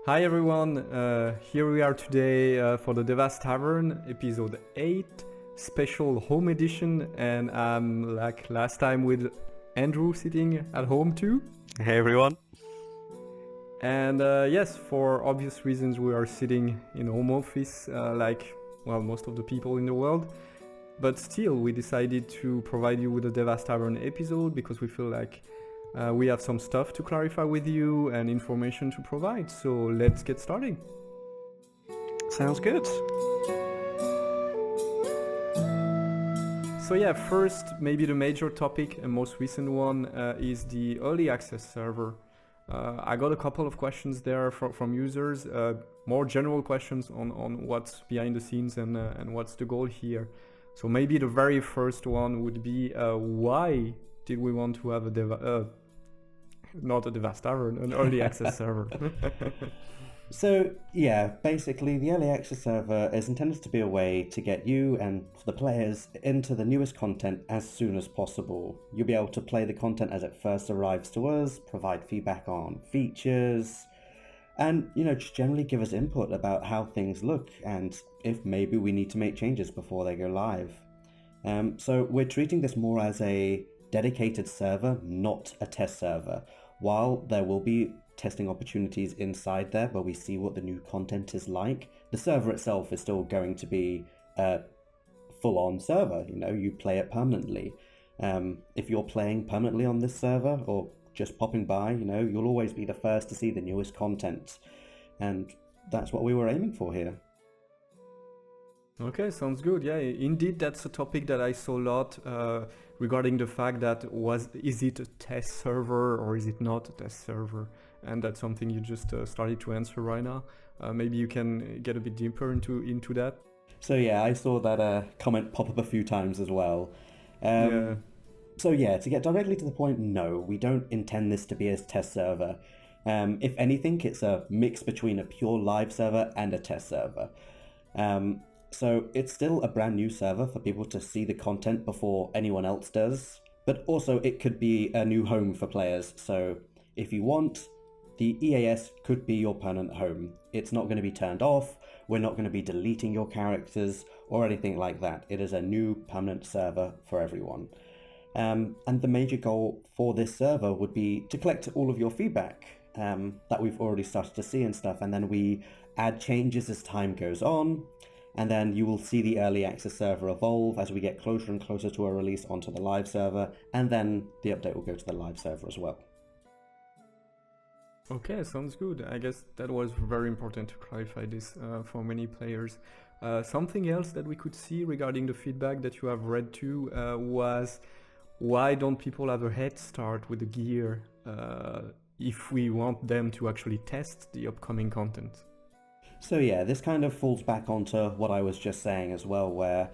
Hi everyone, here we are today for the Tavern episode 8, special home edition, and I'm like last time with Andrew sitting at home too. Hey everyone. And yes, for obvious reasons we are sitting in home office like, well, most of the people in the world. But still, we decided to provide you with a Tavern episode because we feel like we have some stuff to clarify with you and information to provide, so let's get started. Sounds good. So yeah, first, maybe the major topic and most recent one is the early access server. I got a couple of questions there from users, more general questions on what's behind the scenes and what's the goal here. So maybe the very first one would be why did we want to have not a Tavern, an early access server? So yeah, basically the early access server is intended to be a way to get you and the players into the newest content as soon as possible. You'll be able to play the content as it first arrives to us, provide feedback on features, and just generally give us input about how things look and if maybe we need to make changes before they go live. So we're treating this more as a dedicated server, not a test server. While there will be testing opportunities inside there where we see what the new content is like, the server itself is still going to be a full-on server. You play it permanently. If you're playing permanently on this server or just popping by, you'll always be the first to see the newest content. And that's what we were aiming for here. Okay, sounds good. Yeah, indeed, that's a topic that I saw a lot regarding the fact that is it a test server or is it not a test server? And that's something you just started to answer right now. Maybe you can get a bit deeper into that. So yeah, I saw that comment pop up a few times as well. Yeah. So yeah, to get directly to the point, no, we don't intend this to be a test server. If anything, it's a mix between a pure live server and a test server. So it's still a brand new server for people to see the content before anyone else does, but also it could be a new home for players. So if you want, the EAS could be your permanent home. It's not going to be turned off. We're not going to be deleting your characters or anything like that. It is a new permanent server for everyone. And the major goal for this server would be to collect all of your feedback that we've already started to see and stuff, and then we add changes as time goes on. And then you will see the early access server evolve as we get closer and closer to a release onto the live server, and then the update will go to the live server as well. Okay, sounds good. I guess that was very important to clarify this for many players. Something else that we could see regarding the feedback that you have read too was why don't people have a head start with the gear if we want them to actually test the upcoming content? So yeah, this kind of falls back onto what I was just saying as well, where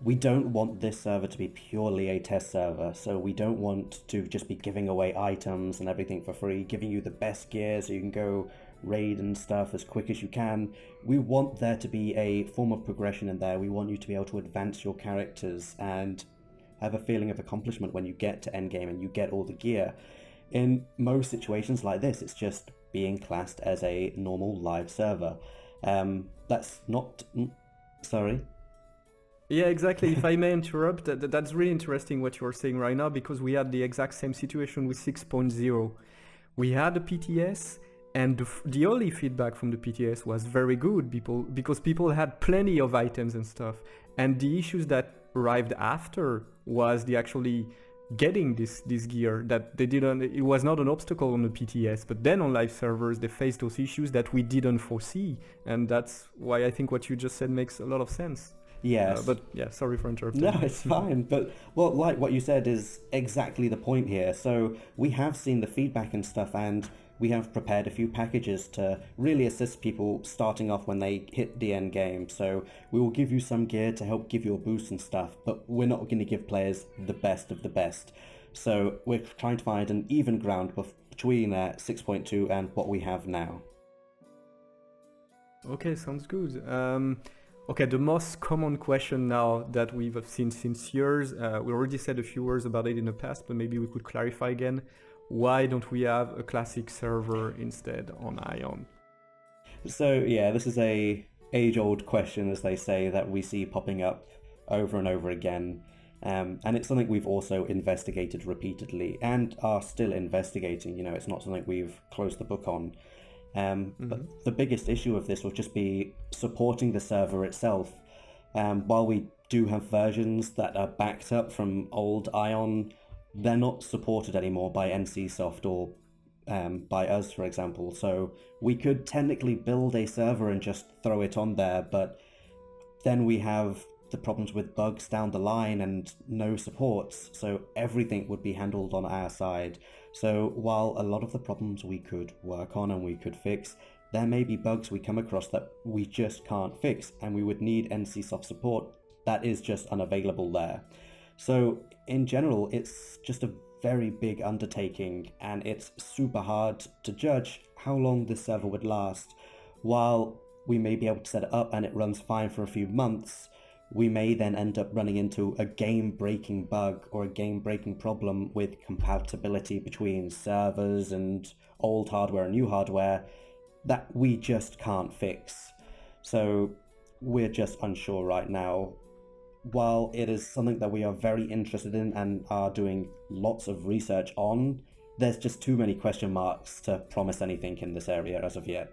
we don't want this server to be purely a test server. So we don't want to just be giving away items and everything for free, giving you the best gear so you can go raid and stuff as quick as you can. We want there to be a form of progression in there. We want you to be able to advance your characters and have a feeling of accomplishment when you get to endgame and you get all the gear. In most situations like this, it's just being classed as a normal live server. That's not... Sorry? Yeah, exactly. If I may interrupt, that's really interesting what you're saying right now, because we had the exact same situation with 6.0. We had the PTS, and the early feedback from the PTS was very good, because people had plenty of items and stuff. And the issues that arrived after was the actually getting this gear that they didn't. It was not an obstacle on the PTS, but then on live servers they faced those issues that we didn't foresee, and that's why I think what you just said makes a lot of sense. Yes. But yeah, sorry for interrupting. No, it's fine. But well, like what you said is exactly the point here. So we have seen the feedback and stuff, and we have prepared a few packages to really assist people starting off when they hit the end game. So we will give you some gear to help give you a boost and stuff, but we're not going to give players the best of the best. So we're trying to find an even ground between 6.2 and what we have now. Okay, sounds good. Okay, the most common question now that we've seen since years, we already said a few words about it in the past, but maybe we could clarify again. Why don't we have a classic server instead on AION? So yeah, this is a age-old question, as they say, that we see popping up over and over again. And it's something we've also investigated repeatedly and are still investigating. You know, it's not something we've closed the book on. But the biggest issue of this will just be supporting the server itself. While we do have versions that are backed up from old AION, they're not supported anymore by NCSoft or by us, for example. So we could technically build a server and just throw it on there, but then we have the problems with bugs down the line and no supports, so everything would be handled on our side. So while a lot of the problems we could work on and we could fix, there may be bugs we come across that we just can't fix, and we would need NCSoft support that is just unavailable there. So in general, it's just a very big undertaking, and it's super hard to judge how long this server would last. While we may be able to set it up and it runs fine for a few months, we may then end up running into a game-breaking bug or a game-breaking problem with compatibility between servers and old hardware and new hardware that we just can't fix. So we're just unsure right now. While it is something that we are very interested in and are doing lots of research on, there's just too many question marks to promise anything in this area as of yet.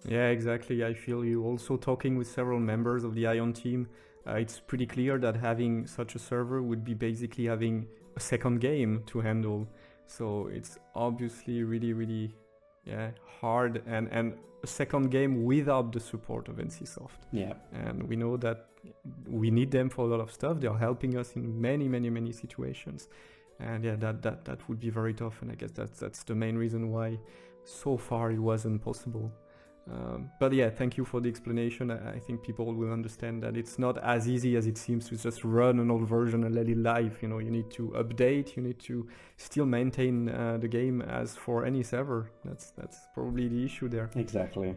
Yeah, exactly. I feel you. Also talking with several members of the AION team, it's pretty clear that having such a server would be basically having a second game to handle. So it's obviously really hard, and a second game without the support of NCSoft. Yeah. And we know that we need them for a lot of stuff. They are helping us in many situations. And yeah, that would be very tough. And I guess that's the main reason why so far it wasn't possible. But yeah, thank you for the explanation. I think people will understand that it's not as easy as it seems to just run an old version and let it live. You know, you need to update, you need to still maintain the game as for any server. That's probably the issue there. Exactly.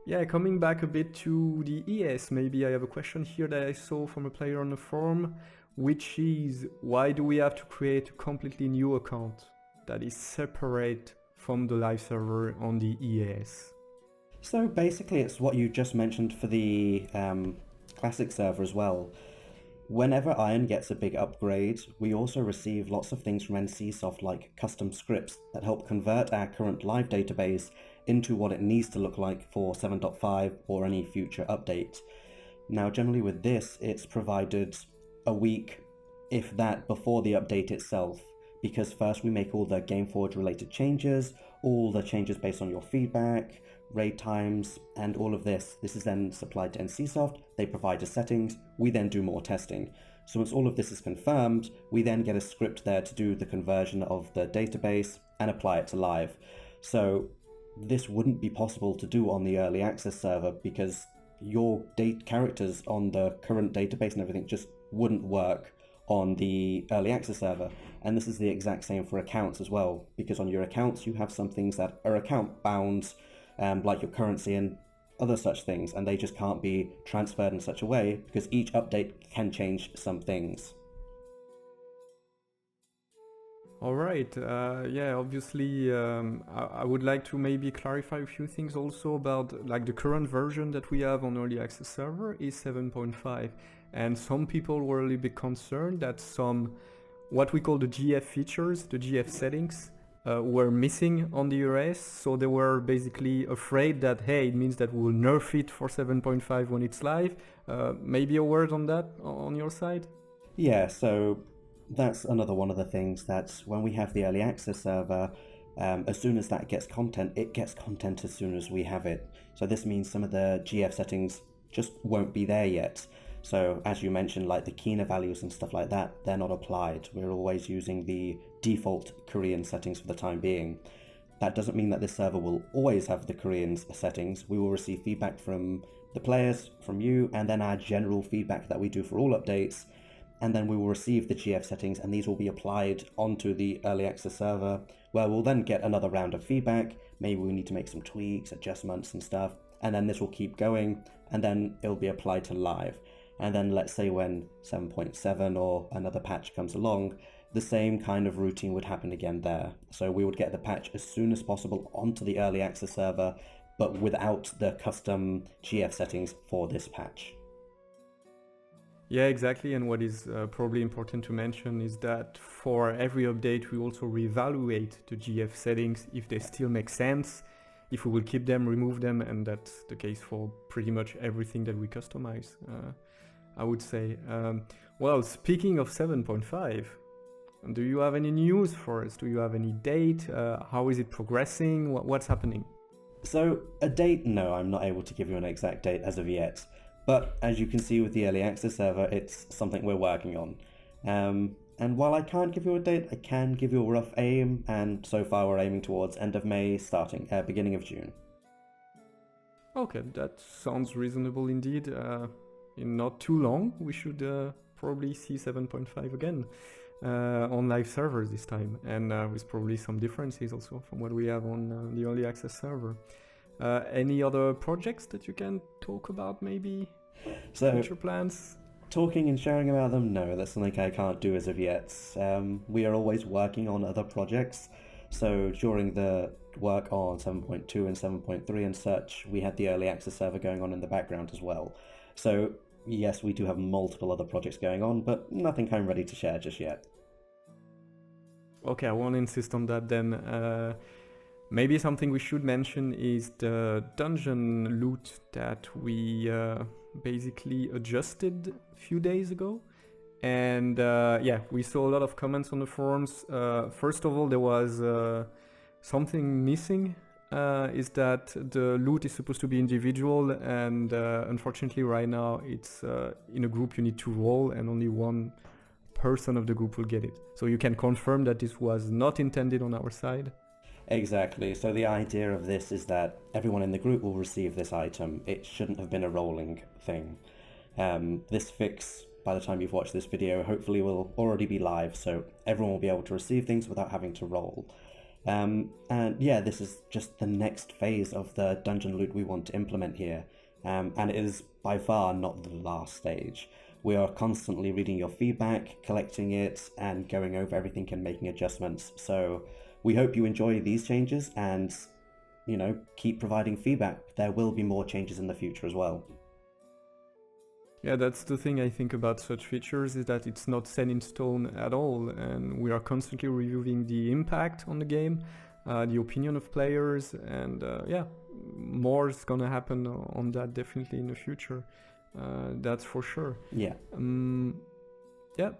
Yeah, coming back a bit to the ES, maybe I have a question here that I saw from a player on the forum, which is, why do we have to create a completely new account that is separate from the live server on the EAS? So basically it's what you just mentioned for the classic server as well. Whenever AION gets a big upgrade, we also receive lots of things from NCSoft like custom scripts that help convert our current live database into what it needs to look like for 7.5 or any future update. Now generally with this, it's provided a week, if that, before the update itself, because first we make all the GameForge related changes, all the changes based on your feedback, raid times, and all of this. This is then supplied to NCSoft, they provide us settings, we then do more testing. So once all of this is confirmed, we then get a script there to do the conversion of the database and apply it to live. So this wouldn't be possible to do on the early access server because your characters on the current database and everything just wouldn't work on the early access server. And this is the exact same for accounts as well, because on your accounts you have some things that are account bound, like your currency and other such things, and they just can't be transferred in such a way because each update can change some things. All right. Yeah, obviously, I would like to maybe clarify a few things also about like the current version that we have on early access server is 7.5, and some people were a little bit concerned that some what we call the GF features, the GF settings, were missing on the ERS, so they were basically afraid that, hey, it means that we will nerf it for 7.5 when it's live. Maybe a word on that on your side? Yeah, so that's another one of the things that when we have the early access server, as soon as that gets content, it gets content as soon as we have it. So this means some of the GF settings just won't be there yet. So as you mentioned, like the Kina values and stuff like that, they're not applied. We're always using the default Korean settings for the time being. That doesn't mean that this server will always have the Korean settings. We will receive feedback from the players, from you, and then our general feedback that we do for all updates. And then we will receive the GF settings, and these will be applied onto the early access server, where we'll then get another round of feedback. Maybe we need to make some tweaks, adjustments and stuff, and then this will keep going, and then it'll be applied to live. And then let's say when 7.7 or another patch comes along, the same kind of routine would happen again there. So we would get the patch as soon as possible onto the early access server, but without the custom GF settings for this patch. Yeah, exactly. And what is probably important to mention is that for every update, we also reevaluate the GF settings if they still make sense, if we will keep them, remove them, and that's the case for pretty much everything that we customize, I would say. Well, speaking of 7.5, do you have any news for us? Do you have any date? How is it progressing? What's happening? So, a date? No, I'm not able to give you an exact date as of yet. But as you can see with the early access server, it's something we're working on. And while I can't give you a date, I can give you a rough aim, and so far we're aiming towards end of May, beginning of June. Okay, that sounds reasonable indeed. In not too long, we should probably see 7.5 again on live servers this time, and with probably some differences also from what we have on the early access server. Any other projects that you can talk about, maybe? So, future plans? Talking and sharing about them? No, that's something I can't do as of yet. We are always working on other projects. So during the work on 7.2 and 7.3 and such, we had the early access server going on in the background as well. So yes, we do have multiple other projects going on, but nothing I'm ready to share just yet. Okay, I won't insist on that then. Maybe something we should mention is the dungeon loot that we basically adjusted a few days ago. And yeah, we saw a lot of comments on the forums. First of all, there was something missing, is that the loot is supposed to be individual, and unfortunately right now it's in a group you need to roll, and only one person of the group will get it. So you can confirm that this was not intended on our side? Exactly. So the idea of this is that everyone in the group will receive this item. It shouldn't have been a rolling thing. This fix, by the time you've watched this video, hopefully will already be live, so everyone will be able to receive things without having to roll. And yeah, this is just the next phase of the dungeon loot we want to implement here. And it is by far not the last stage. We are constantly reading your feedback, collecting it, and going over everything and making adjustments. So we hope you enjoy these changes and, you know, keep providing feedback. There will be more changes in the future as well. Yeah, that's the thing I think about such features, is that it's not set in stone at all, and we are constantly reviewing the impact on the game, the opinion of players, and yeah, more is gonna happen on that definitely in the future. That's for sure. Yeah. Yeah.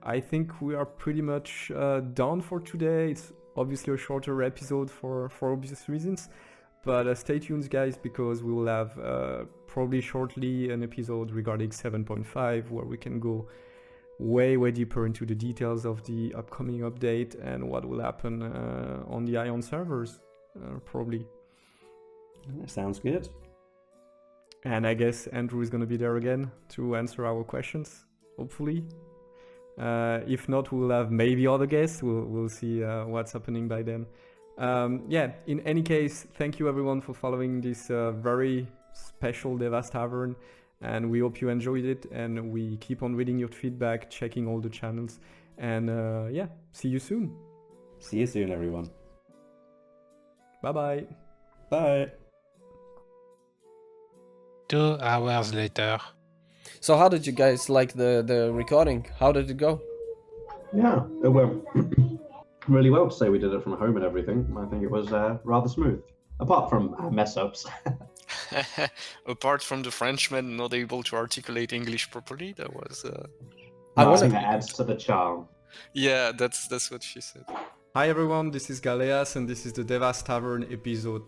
I think we are pretty much done for today. It's obviously a shorter episode for obvious reasons. But stay tuned, guys, because we will have probably shortly an episode regarding 7.5 where we can go way deeper into the details of the upcoming update and what will happen on the AION servers, probably. Sounds good. And I guess Andrew is going to be there again to answer our questions, hopefully. If not, we'll have maybe other guests. We'll see what's happening by then. Yeah, in any case, thank you everyone for following this very special daevatavern, and we hope you enjoyed it, and we keep on reading your feedback, checking all the channels, and yeah, see you soon. See you soon, everyone. Bye-bye. Bye. 2 hours later. So how did you guys like the recording? How did it go? Yeah, it went really well to say we did it from home and everything. I think it was rather smooth, apart from mess ups. Apart from the Frenchman not able to articulate English properly, that was. I think that adds to the charm. Yeah, that's what she said. Hi everyone, this is Galeas, and this is the Daevatavern episode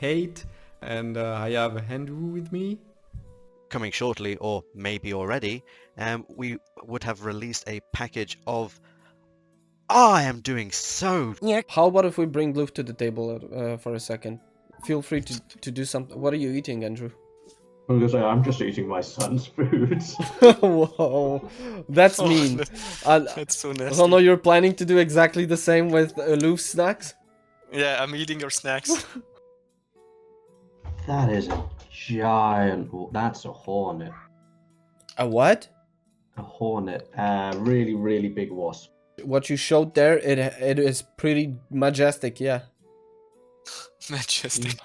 8, and I have Hendrew with me. Coming shortly, or maybe already, we would have released a package of... I am doing so... How about if we bring Blue to the table for a second? Feel free to do something. What are you eating, Andrew? I was gonna say, I'm just eating my son's food. Whoa, that's mean. That's so nasty. So no, you're planning to do exactly the same with Louv's snacks? Yeah, I'm eating your snacks. That is a giant... That's a hornet. A what? A hornet. Really, really big wasp. What you showed there, it is pretty majestic, yeah. Majestic.